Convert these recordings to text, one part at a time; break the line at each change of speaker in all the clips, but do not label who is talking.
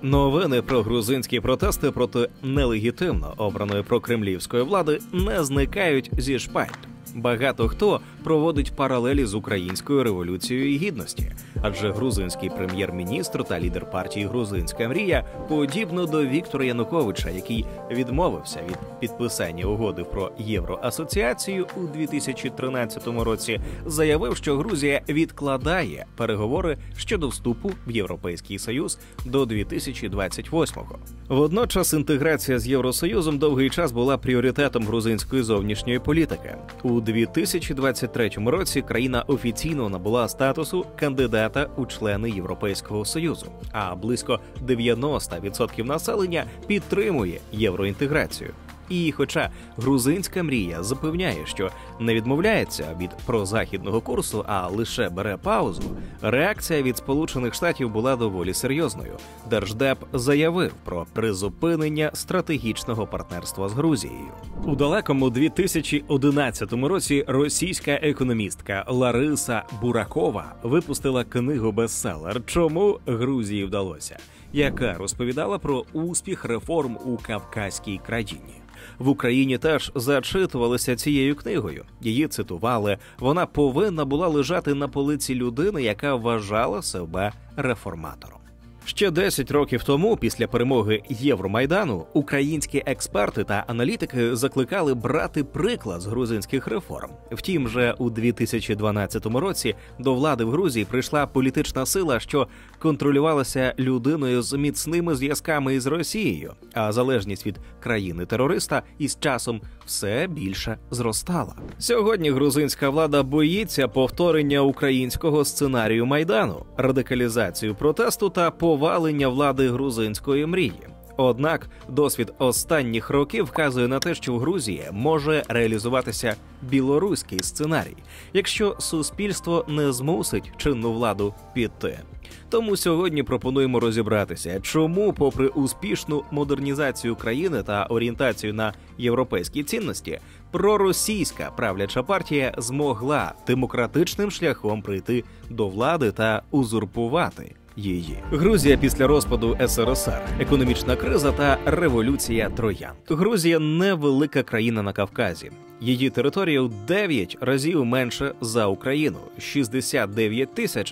Новини про грузинські протести проти нелегітимно обраної прокремлівської влади не зникають зі шпальт. Багато хто проводить паралелі з українською революцією гідності, адже грузинський прем'єр-міністр та лідер партії «Грузинська мрія» подібно до Віктора Януковича, який відмовився від підписання угоди про євроасоціацію у 2013 році, заявив, що Грузія відкладає переговори щодо вступу в Європейський Союз до 2028-го. Водночас інтеграція з Євросоюзом довгий час була пріоритетом грузинської зовнішньої політики. У 2023 році країна офіційно набула статусу кандидата у члени Європейського Союзу, а близько 90% населення підтримує євроінтеграцію. І хоча грузинська мрія запевняє, що не відмовляється від прозахідного курсу, а лише бере паузу, реакція від Сполучених Штатів була доволі серйозною. Держдеп заявив про призупинення стратегічного партнерства з Грузією. У далекому 2011 році російська економістка Лариса Буракова випустила книгу-бестселер «Чому Грузії вдалося?», яка розповідала про успіх реформ у Кавказькій країні. В Україні теж зачитувалися цією книгою. Її цитували. Вона повинна була лежати на полиці людини, яка вважала себе реформатором. Ще 10 років тому, після перемоги Євромайдану, українські експерти та аналітики закликали брати приклад з грузинських реформ. Втім, вже у 2012 році до влади в Грузії прийшла політична сила, що контролювалася людиною з міцними зв'язками із Росією, а залежність від країни-терориста із часом все більше зростала. Сьогодні грузинська влада боїться повторення українського сценарію Майдану, радикалізацію протесту та повалення влади грузинської мрії. Однак досвід останніх років вказує на те, що в Грузії може реалізуватися білоруський сценарій, якщо суспільство не змусить чинну владу піти. Тому сьогодні пропонуємо розібратися, чому, попри успішну модернізацію країни та орієнтацію на європейські цінності, проросійська правляча партія змогла демократичним шляхом прийти до влади та узурпувати її. Грузія після розпаду СРСР, економічна криза та революція троянд. Грузія – невелика країна на Кавказі. Її територія у 9 разів менше за Україну – 69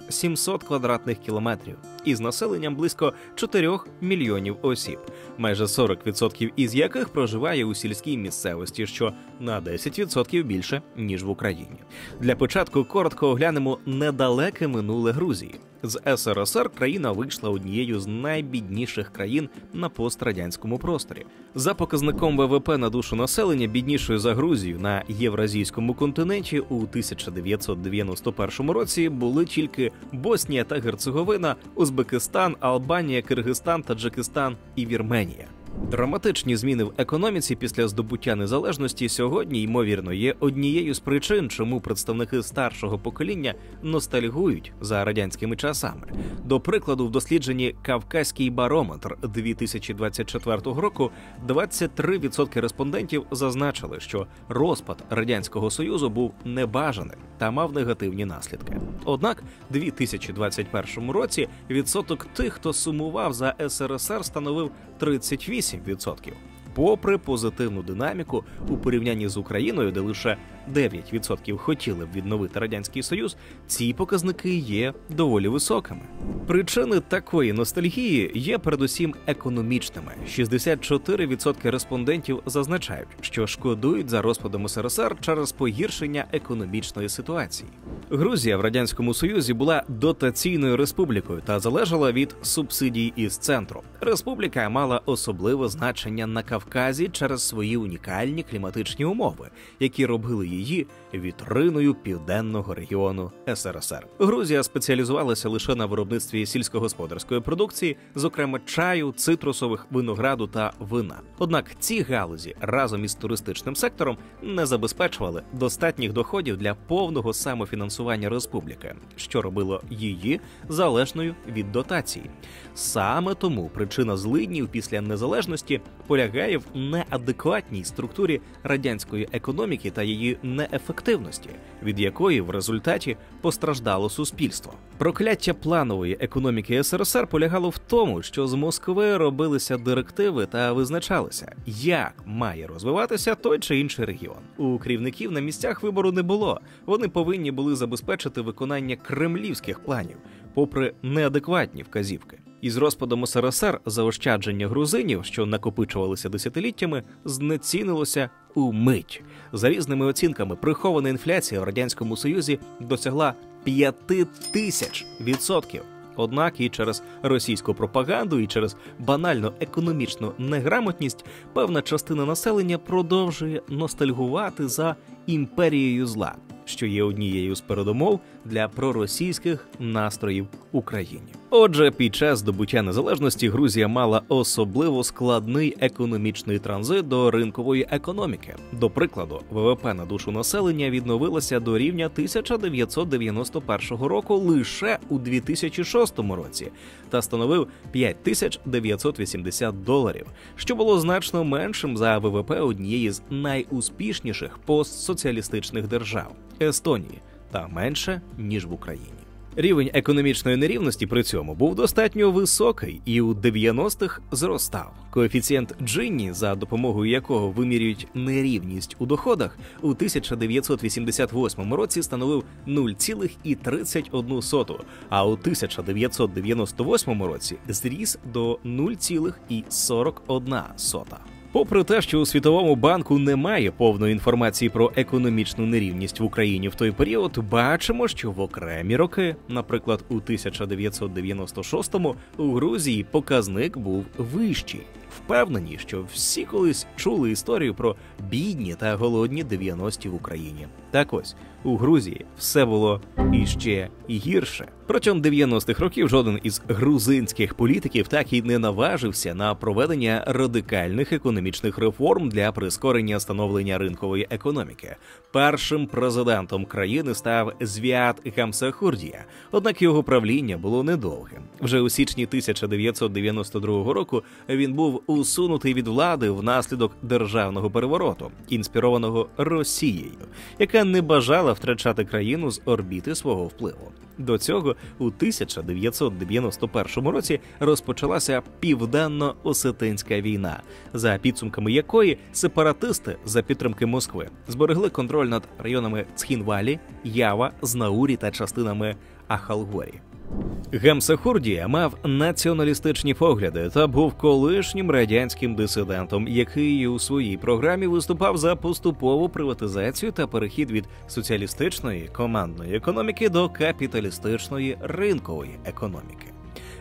700 квадратних кілометрів, із населенням близько 4 мільйонів осіб, майже 40% із яких проживає у сільській місцевості, що на 10% більше, ніж в Україні. Для початку коротко оглянемо недалеке минуле Грузії. З СРСР країна вийшла однією з найбідніших країн на пострадянському просторі. За показником ВВП на душу населення біднішою за Грузію на Євразійському континенті у 1991 році були тільки Боснія та Герцеговина, Узбекистан, Албанія, Киргизстан, Таджикистан і Вірменія. Драматичні зміни в економіці після здобуття незалежності сьогодні, ймовірно, є однією з причин, чому представники старшого покоління ностальгують за радянськими часами. До прикладу, в дослідженні «Кавказький барометр» 2024 року 23% респондентів зазначили, що розпад Радянського Союзу був небажаним та мав негативні наслідки. Однак у 2021 році відсоток тих, хто сумував за СРСР, становив 38%. Попри позитивну динаміку у порівнянні з Україною, де лише 9% хотіли б відновити Радянський Союз, ці показники є доволі високими. Причини такої ностальгії є передусім економічними. 64% респондентів зазначають, що шкодують за розпадом СРСР через погіршення економічної ситуації. Грузія в Радянському Союзі була дотаційною республікою та залежала від субсидій із центру. Республіка мала особливе значення на Кавказі через свої унікальні кліматичні умови, які робили її вітриною південного регіону СРСР. Грузія спеціалізувалася лише на виробництві сільськогосподарської продукції, зокрема чаю, цитрусових, винограду та вина. Однак ці галузі разом із туристичним сектором не забезпечували достатніх доходів для повного самофінансування республіки, що робило її залежною від дотацій. Саме тому причина злиднів після незалежності полягає полягає в неадекватній структурі радянської економіки та її неефективності, від якої в результаті постраждало суспільство. Прокляття планової економіки СРСР полягало в тому, що з Москви робилися директиви та визначалося, як має розвиватися той чи інший регіон. У керівників на місцях вибору не було. Вони повинні були забезпечити виконання кремлівських планів, попри неадекватні вказівки. Із розпадом СРСР заощадження грузинів, що накопичувалися десятиліттями, знецінилося умить. За різними оцінками, прихована інфляція в Радянському Союзі досягла 5000%. Однак і через російську пропаганду, і через банальну економічну неграмотність певна частина населення продовжує ностальгувати за імперією зла, що є однією з передумов для проросійських настроїв в Україні. Отже, під час здобуття незалежності Грузія мала особливо складний економічний транзит до ринкової економіки. До прикладу, ВВП на душу населення відновилося до рівня 1991 року лише у 2006 році та становив $5980, що було значно меншим за ВВП однієї з найуспішніших постсоціалістичних держав – Естонії, та менше, ніж в Україні. Рівень економічної нерівності при цьому був достатньо високий і у 90-х зростав. Коефіцієнт Джинні, за допомогою якого вимірюють нерівність у доходах, у 1988 році становив 0,31, а у 1998 році зріс до 0,41. Попри те, що у Світовому банку немає повної інформації про економічну нерівність в Україні в той період, бачимо, що в окремі роки, наприклад, у 1996-му, у Грузії показник був вищий. Впевнені, що всі колись чули історію про бідні та голодні 90-ті в Україні. Так ось, у Грузії все було іще гірше. Протягом 90-х років жоден із грузинських політиків так і не наважився на проведення радикальних економічних реформ для прискорення становлення ринкової економіки. Першим президентом країни став Звіат Гамсахурдія, однак його правління було недовгим. Вже у січні 1992 року він був усунутий від влади внаслідок державного перевороту, інспірованого Росією, яка не бажала втрачати країну з орбіти свого впливу. До цього у 1991 році розпочалася Південно-Осетинська війна, за підсумками якої сепаратисти за підтримки Москви зберегли контроль над районами Цхінвалі, Ява, Знаурі та частинами Ахалгорі. Гамсахурдія мав націоналістичні погляди та був колишнім радянським дисидентом, який у своїй програмі виступав за поступову приватизацію та перехід від соціалістичної командної економіки до капіталістичної ринкової економіки.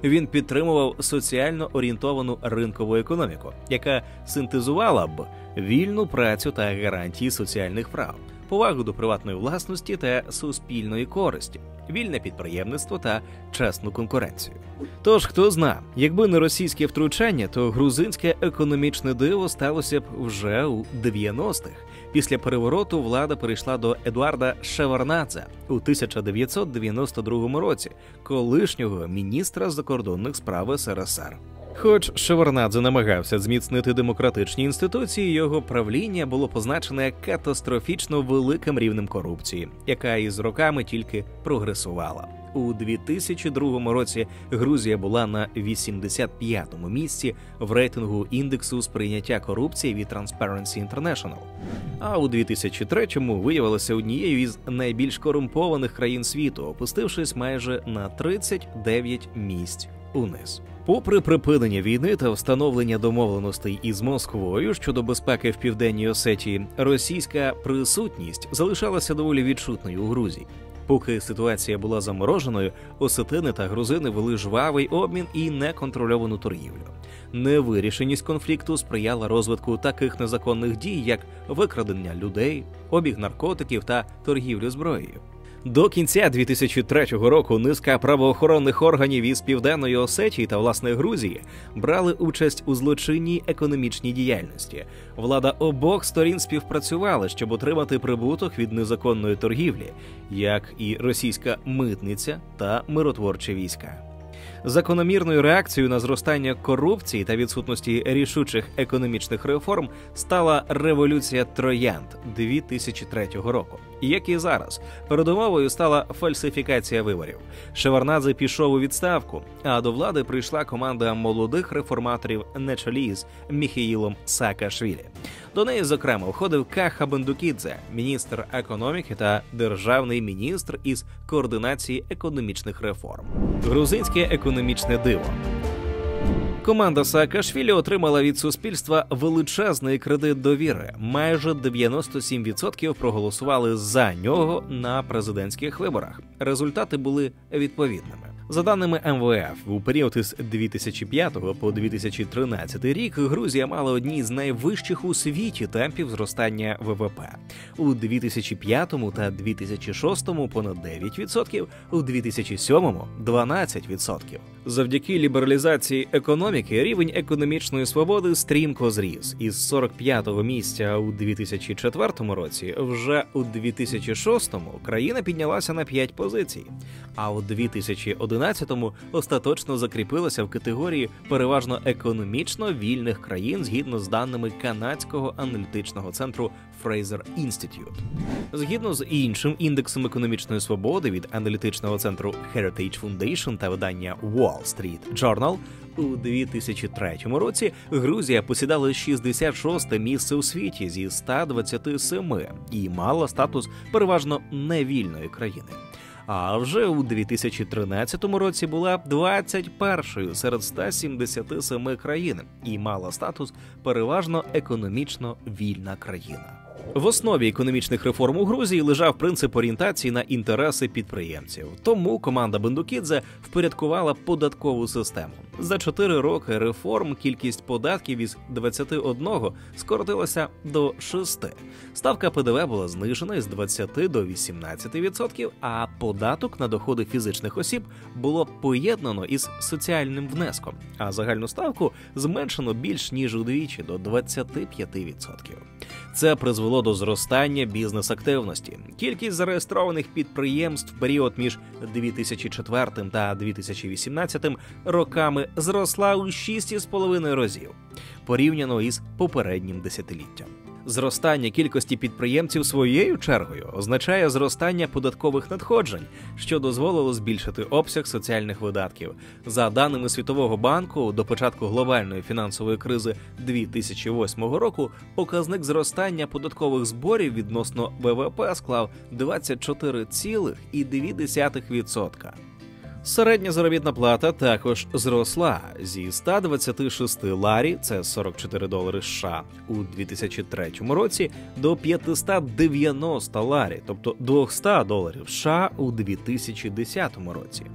Він підтримував соціально орієнтовану ринкову економіку, яка синтезувала б вільну працю та гарантії соціальних прав, повагу до приватної власності та суспільної користі, вільне підприємництво та чесну конкуренцію. Тож, хто зна, якби не російське втручання, то грузинське економічне диво сталося б вже у 90-х. Після перевороту влада перейшла до Едуарда Шеварднадзе у 1992 році, колишнього міністра закордонних справ СРСР. Хоч Шеварднадзе намагався зміцнити демократичні інституції, його правління було позначене катастрофічно великим рівнем корупції, яка із роками тільки прогресувала. У 2002 році Грузія була на 85-му місці в рейтингу індексу сприйняття корупції від Transparency International. А у 2003-му виявилася однією із найбільш корумпованих країн світу, опустившись майже на 39 місць униз. Попри припинення війни та встановлення домовленостей із Москвою щодо безпеки в Південній Осетії, російська присутність залишалася доволі відчутною у Грузії. Поки ситуація була замороженою, осетини та грузини вели жвавий обмін і неконтрольовану торгівлю. Невирішеність конфлікту сприяла розвитку таких незаконних дій, як викрадення людей, обіг наркотиків та торгівлю зброєю. До кінця 2003 року низка правоохоронних органів із Південної Осетії та, власне, Грузії брали участь у злочинній економічній діяльності. Влада обох сторін співпрацювала, щоб отримати прибуток від незаконної торгівлі, як і російська митниця та миротворчі війська. Закономірною реакцією на зростання корупції та відсутності рішучих економічних реформ стала революція троянд 2003 року. Як і зараз, передумовою стала фальсифікація виборів. Шеварднадзе пішов у відставку, а до влади прийшла команда молодих реформаторів на чолі з Міхеїлом Саакашвілі. До неї, зокрема, входив Каха Бендукідзе, міністр економіки та державний міністр із координації економічних реформ. Грузинське економічне диво. Команда Саакашвілі отримала від суспільства величезний кредит довіри. Майже 97% проголосували за нього на президентських виборах. Результати були відповідними. За даними МВФ, у період із 2005 по 2013 рік Грузія мала одні з найвищих у світі темпів зростання ВВП. У 2005 та 2006 понад 9%, у 2007 – 12%. Завдяки лібералізації економіки рівень економічної свободи стрімко зріс. Із 45-го місця у 2004 році вже у 2006-му країна піднялася на 5 позицій, а у 2011-му остаточно закріпилася в категорії переважно економічно вільних країн згідно з даними канадського аналітичного центру Fraser Institute. Згідно з іншим індексом економічної свободи від аналітичного центру Heritage Foundation та видання Wall Street Journal, у 2003 році Грузія посідала 66-те місце у світі зі 127 і мала статус переважно невільної країни. А вже у 2013 році була 21-ю серед 177 країн і мала статус переважно економічно вільна країна. В основі економічних реформ у Грузії лежав принцип орієнтації на інтереси підприємців. Тому команда Бендукідзе впорядкувала податкову систему. За 4 роки реформ кількість податків із 21 скоротилася до 6. Ставка ПДВ була знижена із 20 до 18%, а податок на доходи фізичних осіб було поєднано із соціальним внеском, а загальну ставку зменшено більш ніж удвічі до 25%. Це призвело до зростання бізнес-активності. Кількість зареєстрованих підприємств в період між 2004 та 2018 роками зросла у 6,5 разів, порівняно із попереднім десятиліттям. Зростання кількості підприємців своєю чергою означає зростання податкових надходжень, що дозволило збільшити обсяг соціальних видатків. За даними Світового банку, до початку глобальної фінансової кризи 2008 року показник зростання податкових зборів відносно ВВП склав 24,2%. Середня заробітна плата також зросла зі 126 ларі, це $44 США, у 2003 році до 590 ларі, тобто $200 США у 2010 році.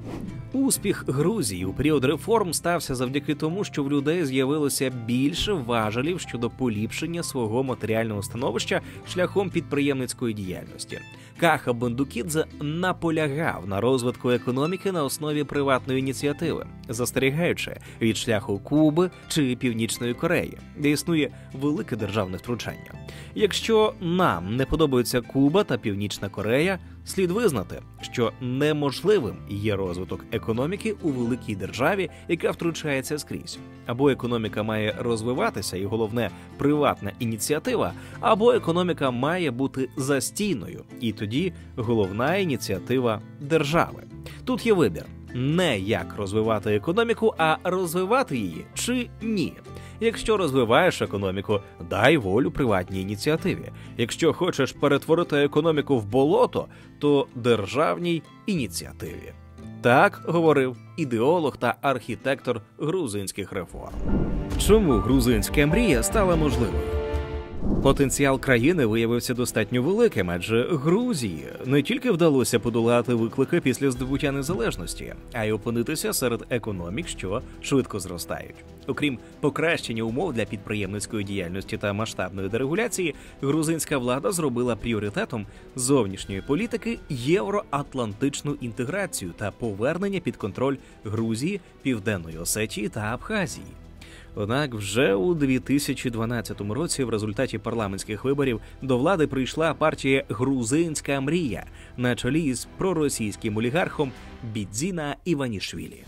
Успіх Грузії у період реформ стався завдяки тому, що в людей з'явилося більше важелів щодо поліпшення свого матеріального становища шляхом підприємницької діяльності. Каха Бендукідзе наполягав на розвитку економіки на основі приватної ініціативи, застерігаючи від шляху Куби чи Північної Кореї, де існує велике державне втручання. Якщо нам не подобаються Куба та Північна Корея, слід визнати, що неможливим є розвиток економіки у великій державі, яка втручається скрізь. Або економіка має розвиватися і, головне, приватна ініціатива, або економіка має бути застійною, і тоді головна ініціатива держави. Тут є вибір. Не як розвивати економіку, а розвивати її чи ні. Якщо розвиваєш економіку, дай волю приватній ініціативі. Якщо хочеш перетворити економіку в болото, то державній ініціативі. Так говорив ідеолог та архітектор грузинських реформ. Чому грузинська мрія стала можливою? Потенціал країни виявився достатньо великим, адже Грузії не тільки вдалося подолати виклики після здобуття незалежності, а й опинитися серед економік, що швидко зростають. Окрім покращення умов для підприємницької діяльності та масштабної дерегуляції, грузинська влада зробила пріоритетом зовнішньої політики євроатлантичну інтеграцію та повернення під контроль Грузії, Південної Осетії та Абхазії. Однак вже у 2012 році в результаті парламентських виборів до влади прийшла партія «Грузинська мрія» на чолі з проросійським олігархом Бідзіна Іванішвілі.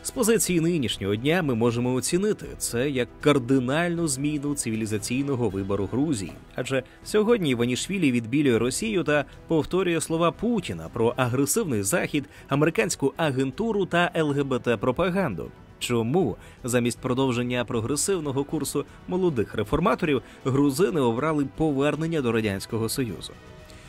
З позиції нинішнього дня ми можемо оцінити це як кардинальну зміну цивілізаційного вибору Грузії. Адже сьогодні Іванішвілі відбілює Росію та повторює слова Путіна про агресивний Захід, американську агентуру та ЛГБТ-пропаганду. Чому замість продовження прогресивного курсу молодих реформаторів грузини обрали повернення до Радянського Союзу?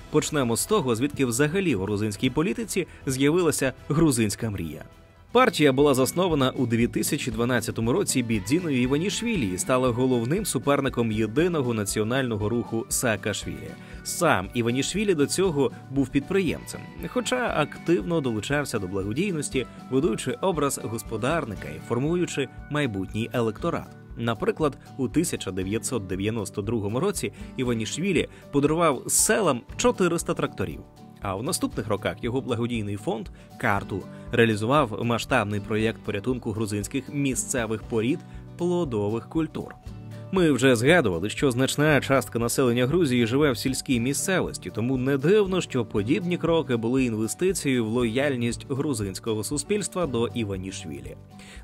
Почнемо з того, звідки взагалі у грузинській політиці з'явилася грузинська мрія. Партія була заснована у 2012 році Бідзіною Іванішвілі і стала головним суперником єдиного національного руху Саакашвілі. Сам Іванішвілі до цього був підприємцем, хоча активно долучався до благодійності, ведучи образ господарника і формуючи майбутній електорат. Наприклад, у 1992 році Іванішвілі подарував селам 400 тракторів. А в наступних роках його благодійний фонд «Карту» реалізував масштабний проєкт порятунку грузинських місцевих порід плодових культур. Ми вже згадували, що значна частка населення Грузії живе в сільській місцевості, тому не дивно, що подібні кроки були інвестицією в лояльність грузинського суспільства до Іванішвілі.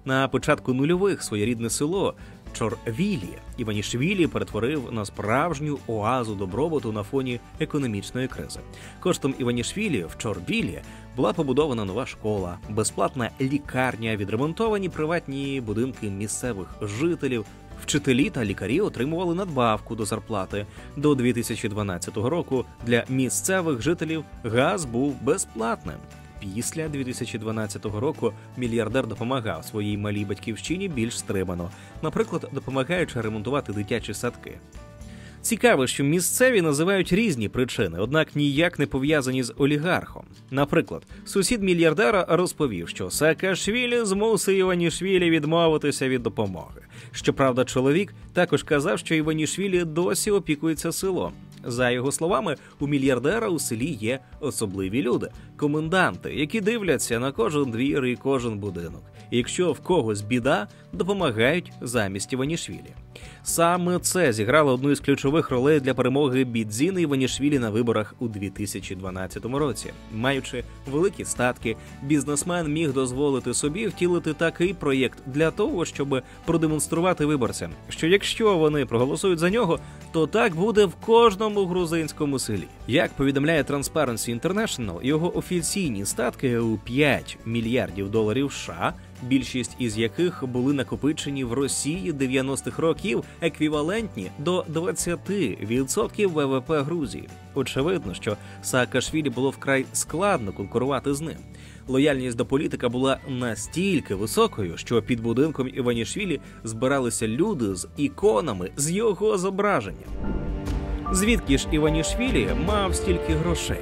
На початку нульових своє рідне село Чорвілі Іванішвілі перетворив на справжню оазу добробуту на фоні економічної кризи. Коштом Іванішвілі в Чорвілі була побудована нова школа, безплатна лікарня, відремонтовані приватні будинки місцевих жителів. Вчителі та лікарі отримували надбавку до зарплати. До 2012 року для місцевих жителів газ був безплатним. Після 2012 року мільярдер допомагав своїй малій батьківщині більш стримано, наприклад, допомагаючи ремонтувати дитячі садки. Цікаво, що місцеві називають різні причини, однак ніяк не пов'язані з олігархом. Наприклад, сусід мільярдера розповів, що Саакашвілі змусив Іванішвілі відмовитися від допомоги. Щоправда, чоловік також казав, що Іванішвілі досі опікується селом. За його словами, у мільярдера у селі є особливі люди – коменданти, які дивляться на кожен двір і кожен будинок. І якщо в когось біда, допомагають замість Іванішвілі. Саме це зіграло одну із ключових ролей для перемоги Бідзіни Іванішвілі на виборах у 2012 році. Маючи великі статки, бізнесмен міг дозволити собі втілити такий проєкт для того, щоб продемонструвати виборцям, що якщо вони проголосують за нього, то так буде в кожному грузинському селі. Як повідомляє Transparency International, його офіційні статки у 5 мільярдів доларів США, більшість із яких були накопичені в Росії 90-х років, еквівалентні до 20% ВВП Грузії. Очевидно, що Саакашвілі було вкрай складно конкурувати з ним. Лояльність до політика була настільки високою, що під будинком Іванішвілі збиралися люди з іконами з його зображенням. Звідки ж Іванішвілі мав стільки грошей?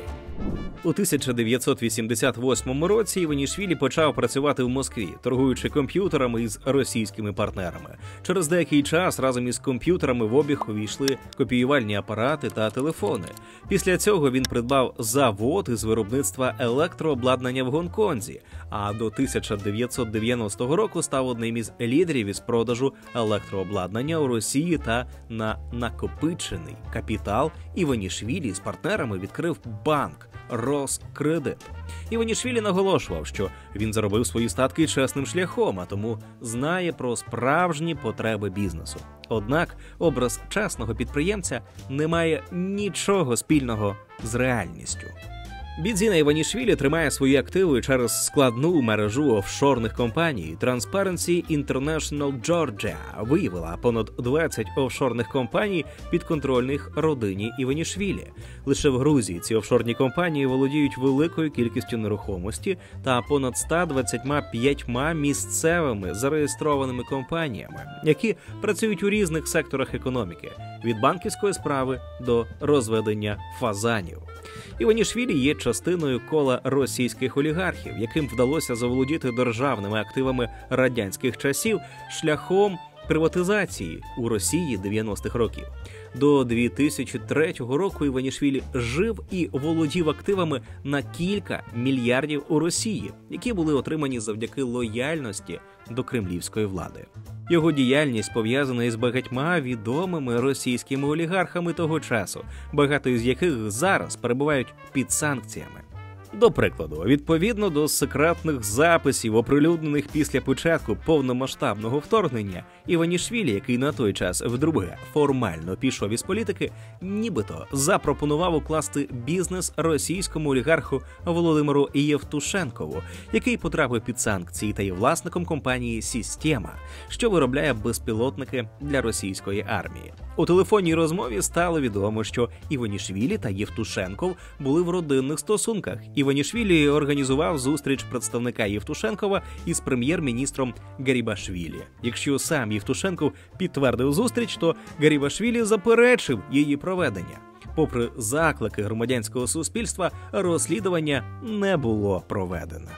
У 1988 році Іванішвілі почав працювати в Москві, торгуючи комп'ютерами із російськими партнерами. Через деякий час разом із комп'ютерами в обіг увійшли копіювальні апарати та телефони. Після цього він придбав завод із виробництва електрообладнання в Гонконзі, а до 1990 року став одним із лідерів із продажу електрообладнання у Росії та на накопичений капітал Іванішвілі з партнерами відкрив банк Роскредит. Іванішвілі наголошував, що він заробив свої статки чесним шляхом, а тому знає про справжні потреби бізнесу. Однак образ чесного підприємця не має нічого спільного з реальністю. Бідзіна Іванішвілі тримає свої активи через складну мережу офшорних компаній. Transparency International Georgia виявила понад 20 офшорних компаній підконтрольних родині Іванішвілі. Лише в Грузії ці офшорні компанії володіють великою кількістю нерухомості та понад 125 місцевими зареєстрованими компаніями, які працюють у різних секторах економіки – від банківської справи до розведення фазанів. Іванішвілі є частиною кола російських олігархів, яким вдалося заволодіти державними активами радянських часів шляхом приватизації у Росії 90-х років. До 2003 року Іванішвілі жив і володів активами на кілька мільярдів у Росії, які були отримані завдяки лояльності до кремлівської влади. Його діяльність пов'язана із багатьма відомими російськими олігархами того часу, багато із яких зараз перебувають під санкціями. До прикладу, відповідно до секретних записів, оприлюднених після початку повномасштабного вторгнення, Іванішвілі, який на той час вдруге формально пішов із політики, нібито запропонував укласти бізнес російському олігарху Володимиру Євтушенкову, який потрапив під санкції та є власником компанії «Система», що виробляє безпілотники для російської армії. У телефонній розмові стало відомо, що Іванішвілі та Євтушенков були в родинних стосунках. Іванішвілі організував зустріч представника Євтушенкова із прем'єр-міністром Гарібашвілі. Якщо сам Євтушенков підтвердив зустріч, то Гарібашвілі заперечив її проведення. Попри заклики громадянського суспільства, розслідування не було проведено.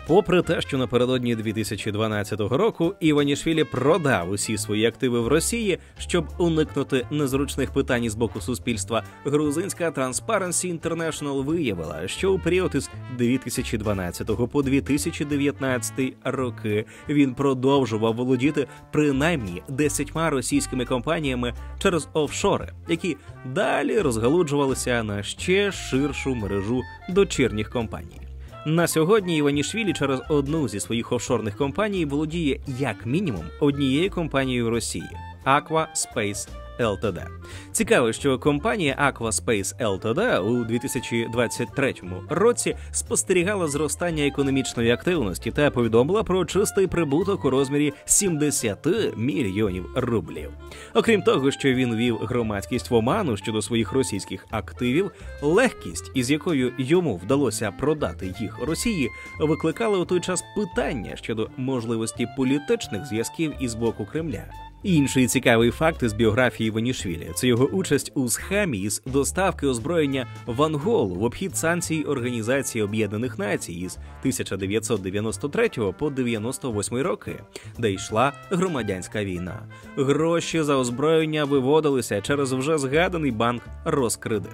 Попри те, що напередодні 2012 року Іванішвілі продав усі свої активи в Росії, щоб уникнути незручних питань з боку суспільства, грузинська Transparency International виявила, що у період із 2012 по 2019 роки він продовжував володіти принаймні 10 російськими компаніями через офшори, які далі розгалуджувалися на ще ширшу мережу дочірніх компаній. На сьогодні Іванішвілі через одну зі своїх офшорних компаній володіє як мінімум однією компанією в Росії – Aqua Space Ltd. Цікаво, що компанія Aqua Space Ltd. У 2023 році спостерігала зростання економічної активності та повідомила про чистий прибуток у розмірі 70 мільйонів рублів. Окрім того, що він вів громадськість в оману щодо своїх російських активів, легкість, із якою йому вдалося продати їх Росії, викликала у той час питання щодо можливості політичних зв'язків із боку Кремля. Інший цікавий факт із біографії Іванішвілі – це його участь у схемі із доставки озброєння в Анголу в обхід санкцій Організації Об'єднаних Націй із 1993 по 1998 роки, де йшла громадянська війна. Гроші за озброєння виводилися через вже згаданий банк «Роскредит».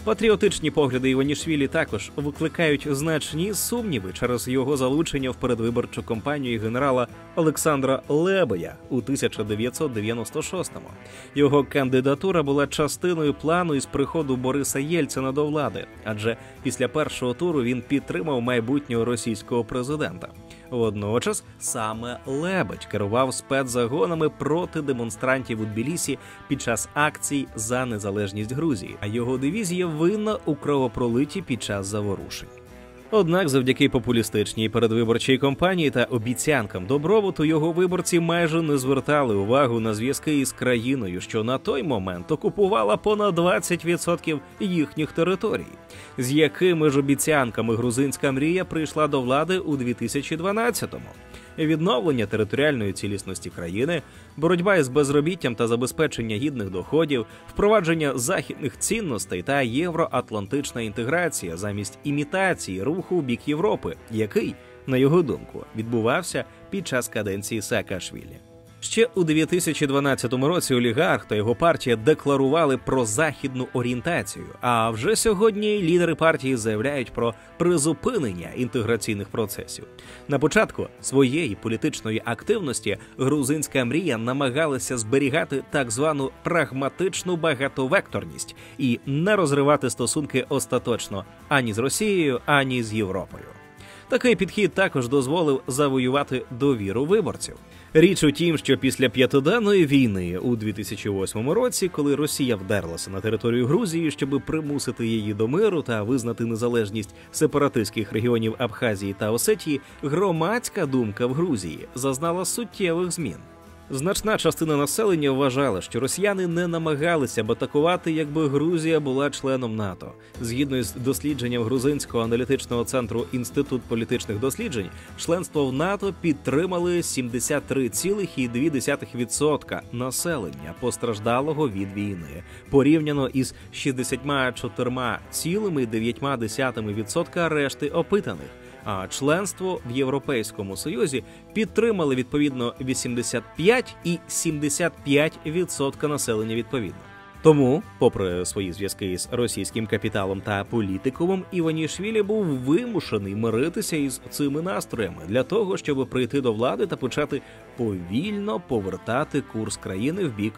Патріотичні погляди Іванішвілі також викликають значні сумніви через його залучення в передвиборчу кампанію генерала Олександра Лебедя у 1996-му. Його кандидатура була частиною плану із приходу Бориса Єльцина до влади, адже після першого туру він підтримав майбутнього російського президента. Водночас саме Лебедь керував спецзагонами проти демонстрантів у Тбілісі під час акцій за незалежність Грузії, а його дивізія винна у кровопролитті під час заворушень. Однак завдяки популістичній передвиборчій кампанії та обіцянкам добробуту його виборці майже не звертали увагу на зв'язки із країною, що на той момент окупувала понад 20% їхніх територій. З якими ж обіцянками грузинська мрія прийшла до влади у 2012-му? Відновлення територіальної цілісності країни, боротьба із безробіттям та забезпечення гідних доходів, впровадження західних цінностей та євроатлантична інтеграція замість імітації руху в бік Європи, який, на його думку, відбувався під час каденції Саакашвілі. Ще у 2012 році олігарх та його партія декларували про західну орієнтацію, а вже сьогодні лідери партії заявляють про призупинення інтеграційних процесів. На початку своєї політичної активності грузинська мрія намагалася зберігати так звану прагматичну багатовекторність і не розривати стосунки остаточно ані з Росією, ані з Європою. Такий підхід також дозволив завоювати довіру виборців. Річ у тім, що після п'ятиденної війни у 2008 році, коли Росія вдерлася на територію Грузії, щоб примусити її до миру та визнати незалежність сепаратистських регіонів Абхазії та Осетії, громадська думка в Грузії зазнала суттєвих змін. Значна частина населення вважала, що росіяни не намагалися б атакувати, якби Грузія була членом НАТО. Згідно з дослідженням грузинського аналітичного центру Інститут політичних досліджень, членство в НАТО підтримали 73,2% населення, постраждалого від війни, порівняно із 64,9% решти опитаних. А членство в Європейському Союзі підтримали відповідно 85 і 75% населення відповідно. Тому, попри свої зв'язки з російським капіталом та політикумом, Іванішвілі був вимушений миритися із цими настроями для того, щоб прийти до влади та почати повільно повертати курс країни в бік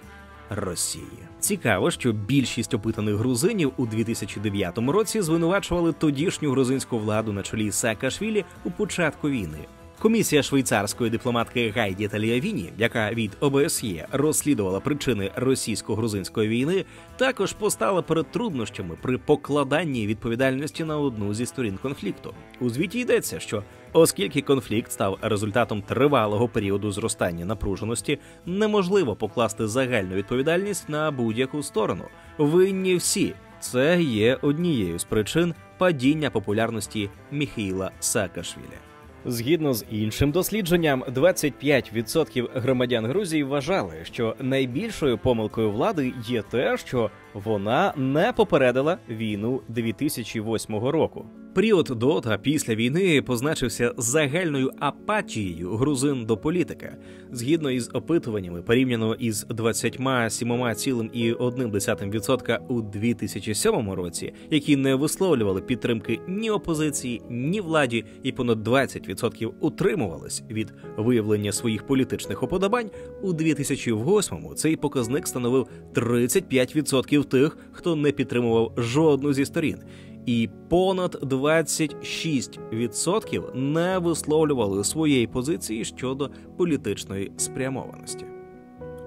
Росії. Цікаво, що більшість опитаних грузинів у 2009 році звинувачували тодішню грузинську владу на чолі з Саакашвілі у початку війни. Комісія швейцарської дипломатки Гайді Таліавіні, яка від ОБСЄ розслідувала причини російсько-грузинської війни, також постала перед труднощами при покладанні відповідальності на одну зі сторін конфлікту. У звіті йдеться, що оскільки конфлікт став результатом тривалого періоду зростання напруженості, неможливо покласти загальну відповідальність на будь-яку сторону. Винні всі. Це є однією з причин падіння популярності Міхеїла Саакашвілі. Згідно з іншим дослідженням, 25% громадян Грузії вважали, що найбільшою помилкою влади є те, що вона не попередила війну 2008 року. Період до та після війни позначився загальною апатією грузин до політики. Згідно із опитуваннями, порівняно із 27,1% у 2007 році, які не висловлювали підтримки ні опозиції, ні владі, і понад 20% утримувались від виявлення своїх політичних уподобань, у 2008-му цей показник становив 35% тих, хто не підтримував жодну зі сторін. І понад 26% не висловлювали своєї позиції щодо політичної спрямованості.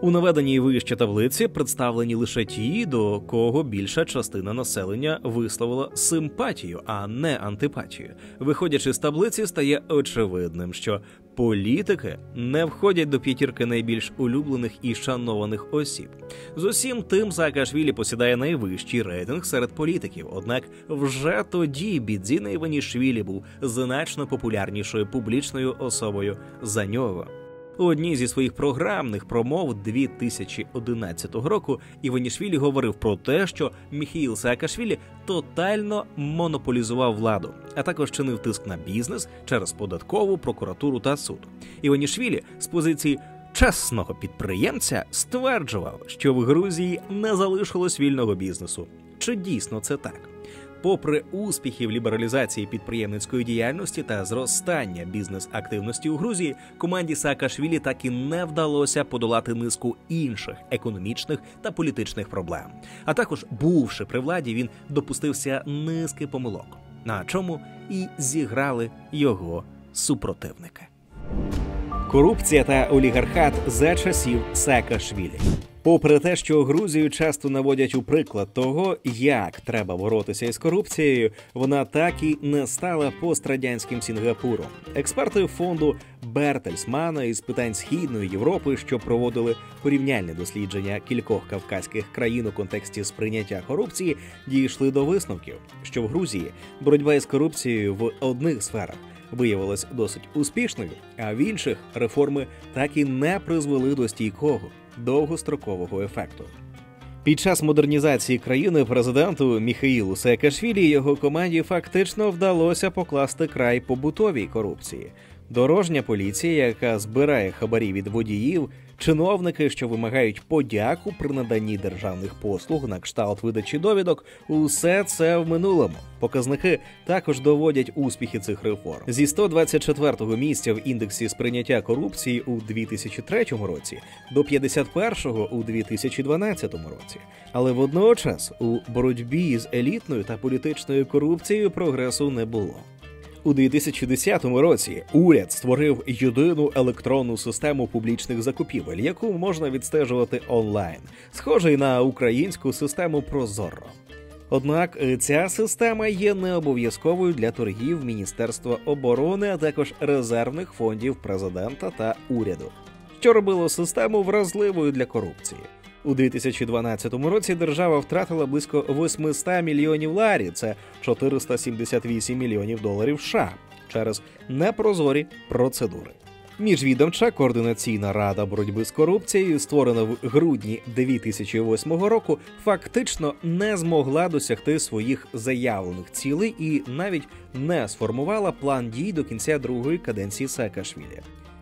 У наведеній вище таблиці представлені лише ті, до кого більша частина населення висловила симпатію, а не антипатію. Виходячи з таблиці, стає очевидним, що політики не входять до п'ятірки найбільш улюблених і шанованих осіб. З усім тим Саакашвілі посідає найвищий рейтинг серед політиків, однак вже тоді Бідзіна Іванішвілі був значно популярнішою публічною особою за нього. У одній зі своїх програмних промов 2011 року Іванішвілі говорив про те, що Міхеїл Саакашвілі тотально монополізував владу, а також чинив тиск на бізнес через податкову, прокуратуру та суд. Іванішвілі з позиції чесного підприємця стверджував, що в Грузії не залишилось вільного бізнесу. Чи дійсно це так? Попри успіхи в лібералізації підприємницької діяльності та зростання бізнес-активності у Грузії, команді Саакашвілі так і не вдалося подолати низку інших економічних та політичних проблем. А також, бувши при владі, він допустився низки помилок, на чому і зіграли його супротивники. Корупція та олігархат за часів Саакашвілі. Попри те, що Грузію часто наводять у приклад того, як треба боротися із корупцією, вона так і не стала пострадянським Сінгапуром. Експерти фонду Бертельсмана із питань Східної Європи, що проводили порівняльне дослідження кількох кавказьких країн у контексті сприйняття корупції, дійшли до висновків, що в Грузії боротьба із корупцією в одних сферах виявилась досить успішною, а в інших реформи так і не призвели до стійкого, довгострокового ефекту. Під час модернізації країни президенту Міхеїлу Саакашвілі і його команді фактично вдалося покласти край побутовій корупції. Дорожня поліція, яка збирає хабарі від водіїв, чиновники, що вимагають подяку при наданні державних послуг на кшталт видачі довідок – усе це в минулому. Показники також доводять успіхи цих реформ. Зі 124-го місця в індексі сприйняття корупції у 2003 році до 51-го у 2012 році. Але водночас у боротьбі з елітною та політичною корупцією прогресу не було. У 2010 році уряд створив єдину електронну систему публічних закупівель, яку можна відстежувати онлайн, схожий на українську систему ProZorro. Однак ця система є необов'язковою для торгів Міністерства оборони, а також резервних фондів президента та уряду, що робило систему вразливою для корупції. У 2012 році держава втратила близько 800 мільйонів ларі, це 478 мільйонів доларів США, через непрозорі процедури. Міжвідомча координаційна рада боротьби з корупцією, створена в грудні 2008 року, фактично не змогла досягти своїх заявлених цілей і навіть не сформувала план дій до кінця другої каденції Саакашвілі.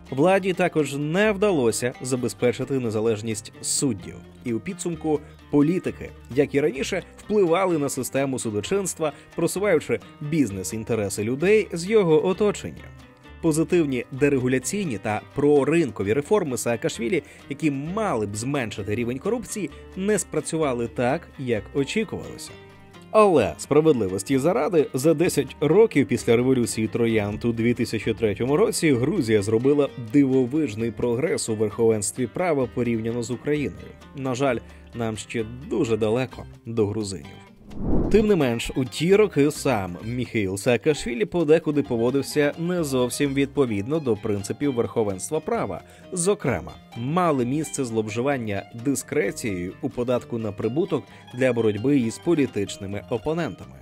Владі також не вдалося забезпечити незалежність суддів. І у підсумку політики, як і раніше, впливали на систему судочинства, просуваючи бізнес-інтереси людей з його оточення. Позитивні дерегуляційні та проринкові реформи Саакашвілі, які мали б зменшити рівень корупції, не спрацювали так, як очікувалося. Але справедливості заради, за 10 років після революції троянд у 2003 році Грузія зробила дивовижний прогрес у верховенстві права порівняно з Україною. На жаль, нам ще дуже далеко до грузинів. Тим не менш, у ті роки сам Міхеїл Саакашвілі подекуди поводився не зовсім відповідно до принципів верховенства права. Зокрема, мали місце зловживання дискрецією у податку на прибуток для боротьби із політичними опонентами.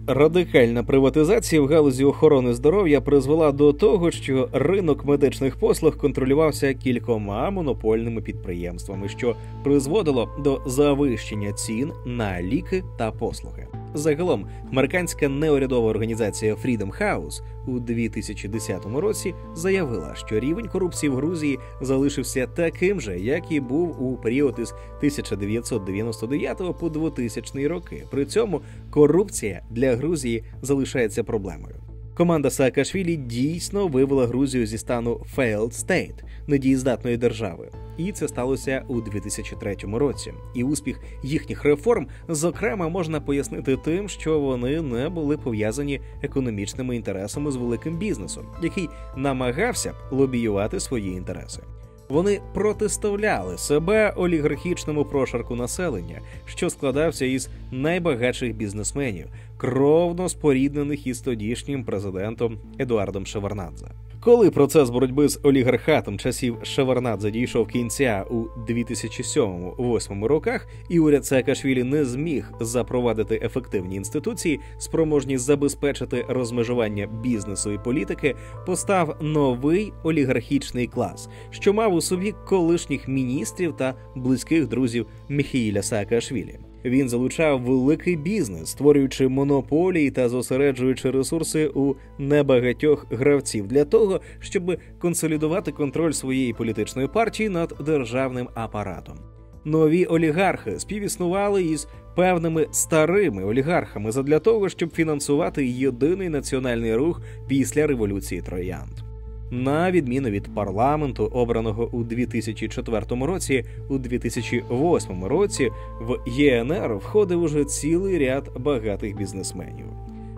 Радикальна приватизація в галузі охорони здоров'я призвела до того, що ринок медичних послуг контролювався кількома монопольними підприємствами, що призводило до завищення цін на ліки та послуги. Загалом, американська неурядова організація Freedom House у 2010 році заявила, що рівень корупції в Грузії залишився таким же, як і був у період із 1999 по 2000 роки. При цьому корупція для Грузії залишається проблемою. Команда Саакашвілі дійсно вивела Грузію зі стану failed state – недієздатної держави. І це сталося у 2003 році. І успіх їхніх реформ, зокрема, можна пояснити тим, що вони не були пов'язані економічними інтересами з великим бізнесом, який намагався лобіювати свої інтереси. Вони протиставляли себе олігархічному прошарку населення, що складався із найбагатших бізнесменів, кровно споріднених із тодішнім президентом Едуардом Шеварднадзе. Коли процес боротьби з олігархатом часів Шеварднадзе дійшов кінця у 2007-2008 роках, і уряд Саакашвілі не зміг запровадити ефективні інституції, спроможні забезпечити розмежування бізнесу і політики, постав новий олігархічний клас, що мав у собі колишніх міністрів та близьких друзів Міхеїля Саакашвілі. Він залучав великий бізнес, створюючи монополії та зосереджуючи ресурси у небагатьох гравців для того, щоб консолідувати контроль своєї політичної партії над державним апаратом. Нові олігархи співіснували із певними старими олігархами задля того, щоб фінансувати єдиний національний рух після революції троянд. На відміну від парламенту, обраного у 2004 році, у 2008 році в ЄНР входив уже цілий ряд багатих бізнесменів.